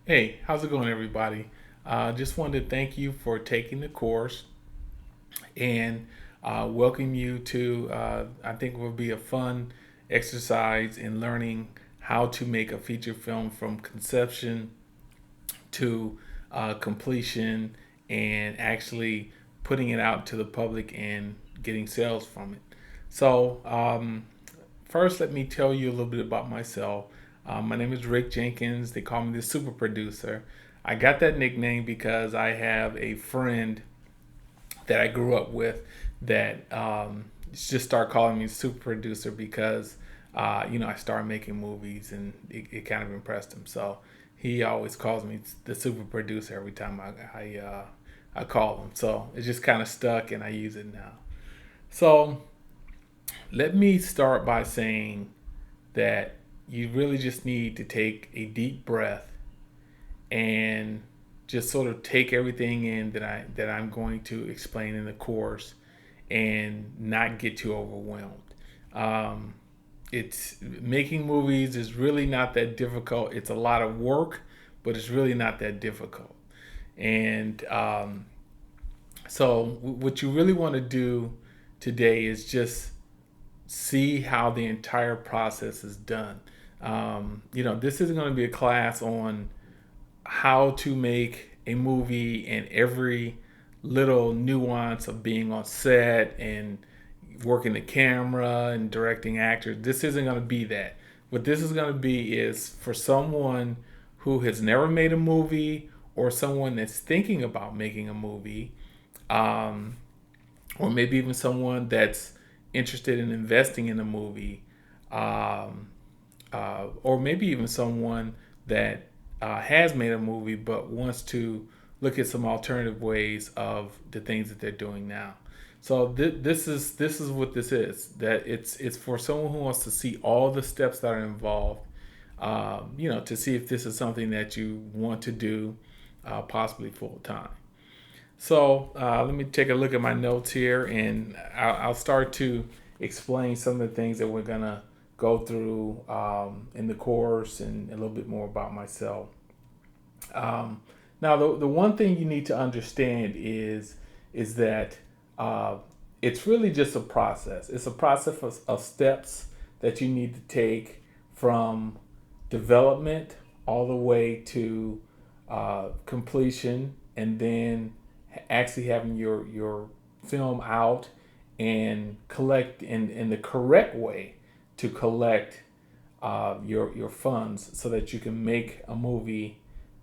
Hey, how's it going, everybody? Just wanted to thank you for taking the course and welcome you to, I think it will be a fun exercise in learning how to make a feature film from conception to completion and actually putting it out to the public and getting sales from it. So, first, let me tell you a little bit about myself. My name is Rick Jenkins. They call me the Supa Producer. I got that nickname because I have a friend that I grew up with that just started calling me Super Producer because I started making movies and it kind of impressed him. So he always calls me the Super Producer every time I call him. So it just kind of stuck and I use it now. So let me start by saying that you really just need to take a deep breath and just sort of take everything in that I'm going to explain in the course and not get too overwhelmed. Um, it's making movies is really not that difficult. It's a lot of work, but it's really not that difficult. And so, what you really want to do today is just see how the entire process is done. This isn't going to be a class on how to make a movie and every little nuance of being on set and working the camera and directing actors. This isn't going to be that. What this is going to be is for someone who has never made a movie or someone that's thinking about making a movie, um, or maybe even someone that's interested in investing in a movie, um, or maybe even someone that has made a movie but wants to look at some alternative ways of the things that they're doing now. So this is what this is. That it's for someone who wants to see all the steps that are involved. To see if this is something that you want to do, possibly full time. So let me take a look at my notes here, and I'll start to explain some of the things that we're gonna go through in the course, and a little bit more about myself. Um, Now, the one thing you need to understand is that uh, it's really just a process. It's a process of steps that you need to take from development all the way to completion, and then actually having your film out and collect in the correct way to collect your funds so that you can make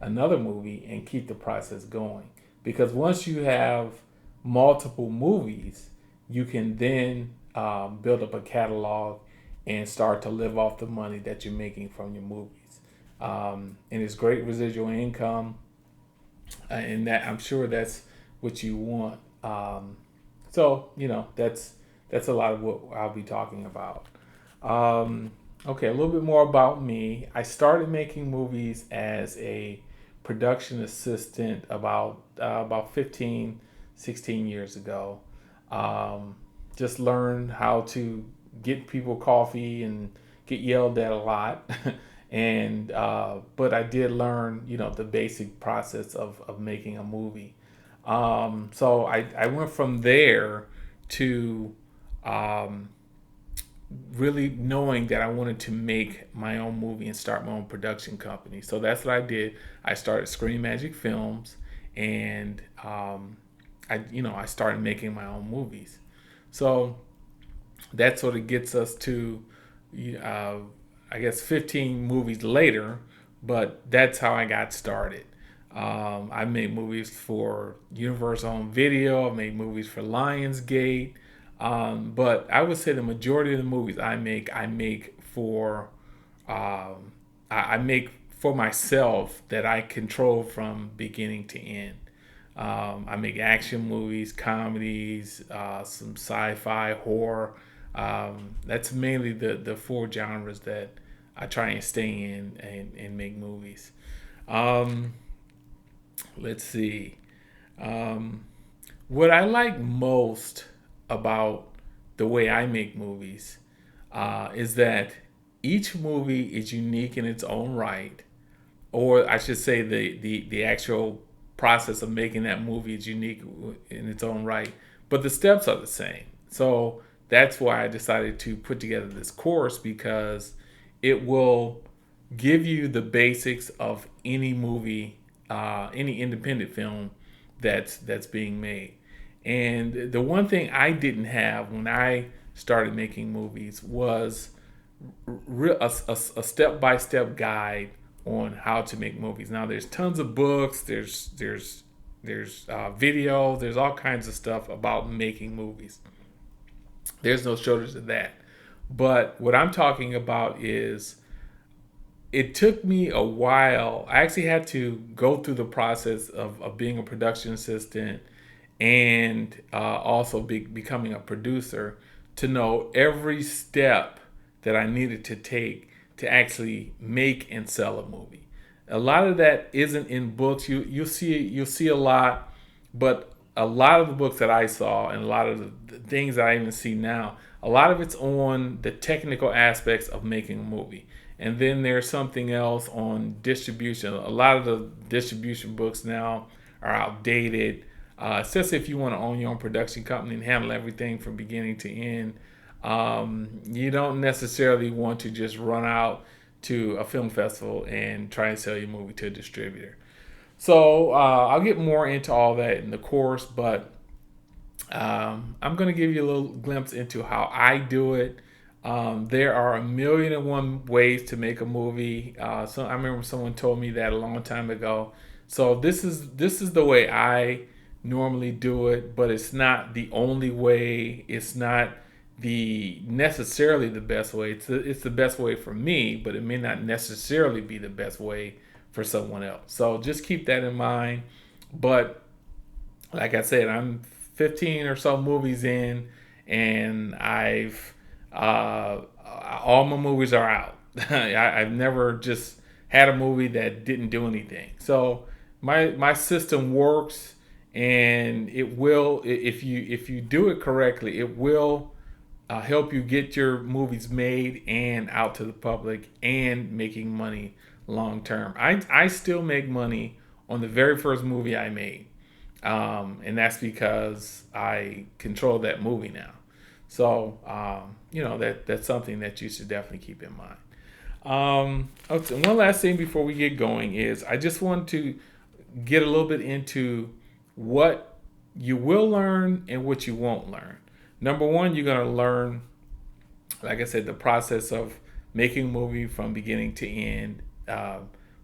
another movie, and keep the process going. Because once you have multiple movies, you can then build up a catalog and start to live off the money that you're making from your movies. And it's great residual income, and that I'm sure that's what you want. That's a lot of what I'll be talking about. Okay, a little bit more about me. I started making movies as a production assistant about 15, 16 years ago. Um, just learned how to get people coffee and get yelled at a lot. And but I did learn, the basic process of making a movie. So I went from there to um, really knowing that I wanted to make my own movie and start my own production company. So that's what I did. I started ScreenMagic Films, and I started making my own movies. So that sort of gets us to, uh, I guess, 15 movies later. But that's how I got started. I made movies for Universal Home Video. I made movies for Lionsgate. But I would say the majority of the movies I make for, I make for myself that I control from beginning to end. I make action movies, comedies, some sci-fi, horror. That's mainly the four genres that I try and stay in and make movies. Um, let's see. Um, what I like most about the way I make movies is that each movie is unique in its own right, or I should say the actual process of making that movie is unique in its own right, but the steps are the same. So that's why I decided to put together this course, because it will give you the basics of any movie, any independent film that's being made. And the one thing I didn't have when I started making movies was a step-by-step guide on how to make movies. Now there's tons of books, there's video, there's all kinds of stuff about making movies. There's no shortage of that. But what I'm talking about is, it took me a while. I actually had to go through the process of being a production assistant and also becoming a producer, to know every step that I needed to take to actually make and sell a movie. A lot of that isn't in books. You'll see a lot, but a lot of the books that I saw, and a lot of the things that I even see now, a lot of it's on the technical aspects of making a movie. And then there's something else on distribution. A lot of the distribution books now are outdated, especially if you want to own your own production company and handle everything from beginning to end. You don't necessarily want to just run out to a film festival and try and sell your movie to a distributor. So I'll get more into all that in the course, but I'm going to give you a little glimpse into how I do it. There are a million and one ways to make a movie. So I remember someone told me that a long time ago. So this is the way I normally do it, but it's not the only way. It's not the necessarily the best way. It's the best way for me, but it may not necessarily be the best way for someone else. So just keep that in mind. But like I said, I'm 15 or so movies in, and I've all my movies are out. I've never just had a movie that didn't do anything. So my system works, and it will, if you do it correctly, it will help you get your movies made and out to the public and making money long term. I still make money on the very first movie I made, and that's because I control that movie now. So that's something that you should definitely keep in mind. Okay, one last thing before we get going is, I just want to get a little bit into what you will learn and what you won't learn. Number one, you're going to learn, like I said, the process of making a movie from beginning to end,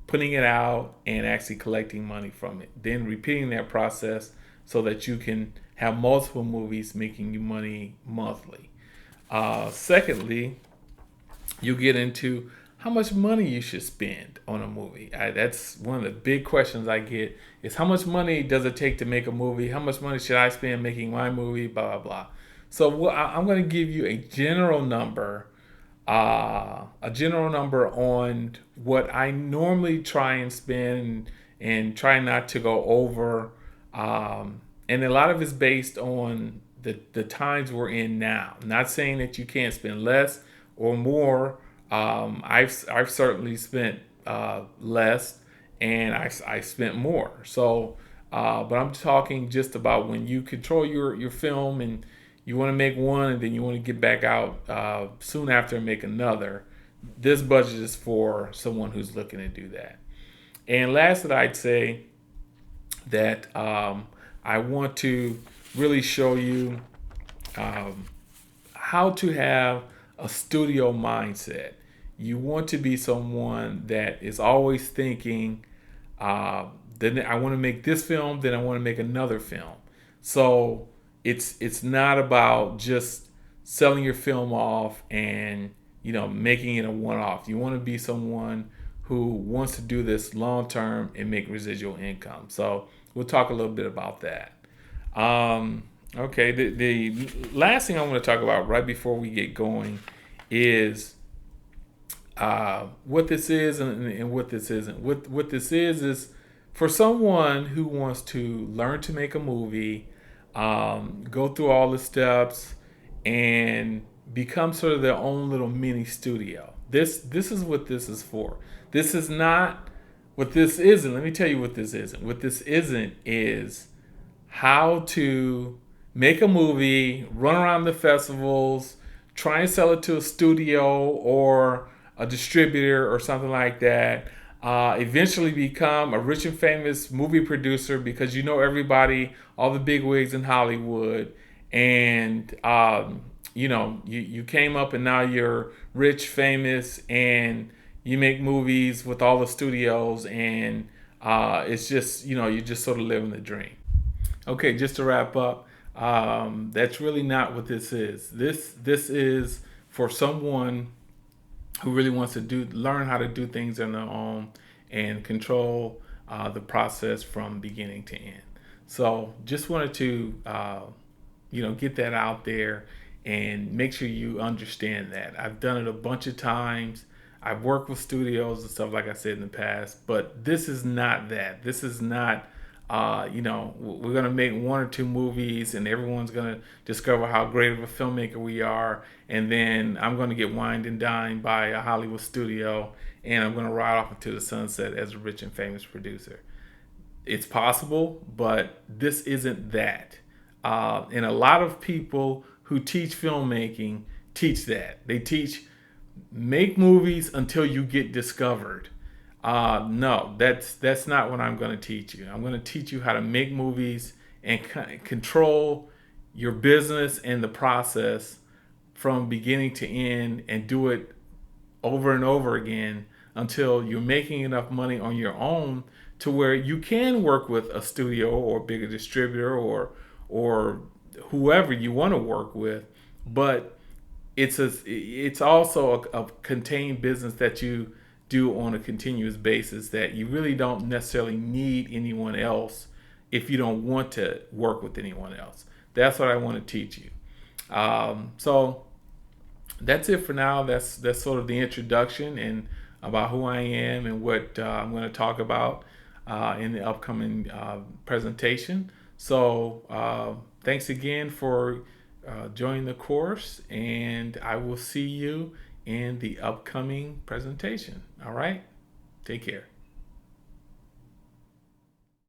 putting it out, and actually collecting money from it. Then repeating that process so that you can have multiple movies making you money monthly. Secondly, you get into how much money you should spend on a movie. That's one of the big questions I get, is how much money does it take to make a movie? How much money should I spend making my movie? Blah, blah, blah. So I'm going to give you a general number on what I normally try and spend, and try not to go over. And a lot of it's based on the times we're in now. I'm not saying that you can't spend less or more. I've certainly spent less, and I spent more. So, but I'm talking just about when you control your film, and you want to make one, and then you want to get back out soon after and make another. This budget is for someone who's looking to do that. And last, that I'd say that I want to really show you how to have a studio mindset. You want to be someone that is always thinking, then I want to make this film, then I want to make another film. So it's not about just selling your film off and making it a one-off. You want to be someone who wants to do this long term and make residual income. So we'll talk a little bit about that. Okay, the last thing I want to talk about right before we get going is what this is and what this isn't. What this is for someone who wants to learn to make a movie, go through all the steps, and become sort of their own little mini studio. This is what this is for. This is not What this isn't, let me tell you what this isn't. What this isn't is how to make a movie, run around the festivals, try and sell it to a studio or a distributor or something like that. Eventually become a rich and famous movie producer because you know everybody, all the big wigs in Hollywood, and you came up and now you're rich, famous, and you make movies with all the studios, and it's just you're just sort of living the dream. Okay, just to wrap up, that's really not what this is. This is for someone who really wants to learn how to do things on their own and control the process from beginning to end. So just wanted to get that out there and make sure you understand that. I've done it a bunch of times. I've worked with studios and stuff like I said in the past, but this is not that. This is not we're going to make one or two movies and everyone's going to discover how great of a filmmaker we are. And then I'm going to get wined and dined by a Hollywood studio and I'm going to ride off into the sunset as a rich and famous producer. It's possible, but this isn't that. And a lot of people who teach filmmaking teach that. They teach make movies until you get discovered. No, that's not what I'm going to teach you. I'm going to teach you how to make movies and control your business and the process from beginning to end and do it over and over again until you're making enough money on your own to where you can work with a studio or a bigger distributor or whoever you want to work with, but it's also a contained business that you do on a continuous basis that you really don't necessarily need anyone else if you don't want to work with anyone else. That's what I want to teach you. So that's it for now. That's sort of the introduction and about who I am and what I'm going to talk about in the upcoming presentation. So thanks again for joining the course, and I will see you in the upcoming presentation. All right? Take care.